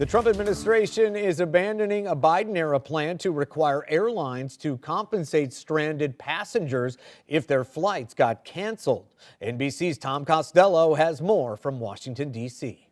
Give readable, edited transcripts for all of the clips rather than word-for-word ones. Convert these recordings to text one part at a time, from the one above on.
The Trump administration is abandoning a Biden-era plan to require airlines to compensate stranded passengers if their flights got canceled. NBC's Tom Costello has more from Washington, D.C.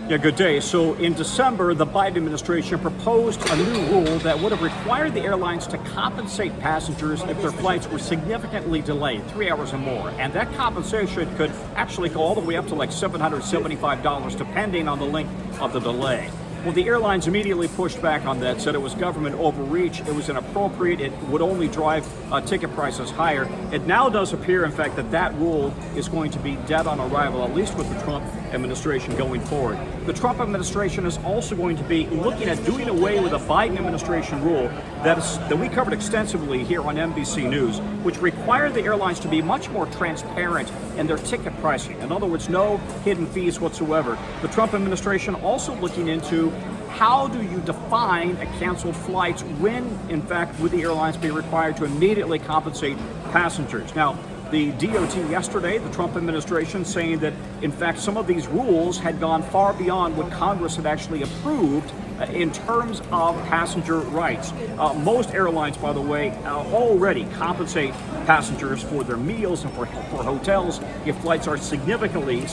Yeah, good day. So in December, the Biden administration proposed a new rule that would have required the airlines to compensate passengers if their flights were significantly delayed, 3 hours or more. And that compensation could actually go all the way up to like $775, depending on the length of the delay. Well, the airlines immediately pushed back on that, said it was government overreach, it was inappropriate, it would only drive ticket prices higher. It now does appear, in fact, that that rule is going to be dead on arrival, at least with the Trump administration going forward. The Trump administration is also going to be looking at doing away with a Biden administration rule that we covered extensively here on NBC News, which required the airlines to be much more transparent in their ticket pricing. In other words, no hidden fees whatsoever. The Trump administration also looking into how do you define a canceled flight when, in fact, would the airlines be required to immediately compensate passengers? Now, the DOT yesterday, the Trump administration, saying that, in fact, some of these rules had gone far beyond what Congress had actually approved in terms of passenger rights. Most airlines, by the way, already compensate passengers for their meals and for hotels if flights are significantly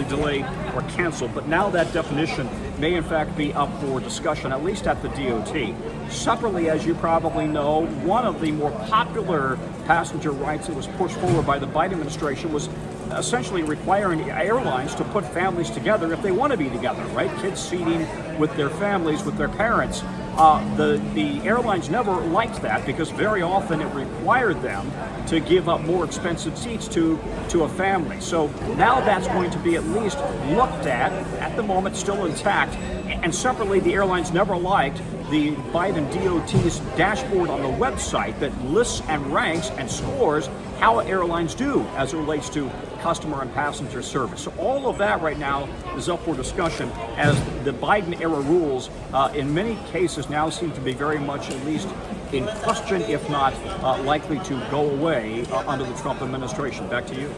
delayed or canceled. But now that definition may in fact be up for discussion, at least at the DOT. Separately, as you probably know, one of the more popular passenger rights that was pushed forward by the Biden administration was essentially requiring airlines to put families together if they want to be together, right? Kids seating with their families, with their parents. The airlines never liked that because very often it required them to give up more expensive seats to a family. So now that's going to be at least looked at the moment still intact. And separately, the airlines never liked the Biden DOT's dashboard on the website that lists and ranks and scores how airlines do as it relates to customer and passenger service. So all of that right now is up for discussion as the Biden-era rules in many cases now seem to be very much at least in question, if not likely to go away under the Trump administration. Back to you.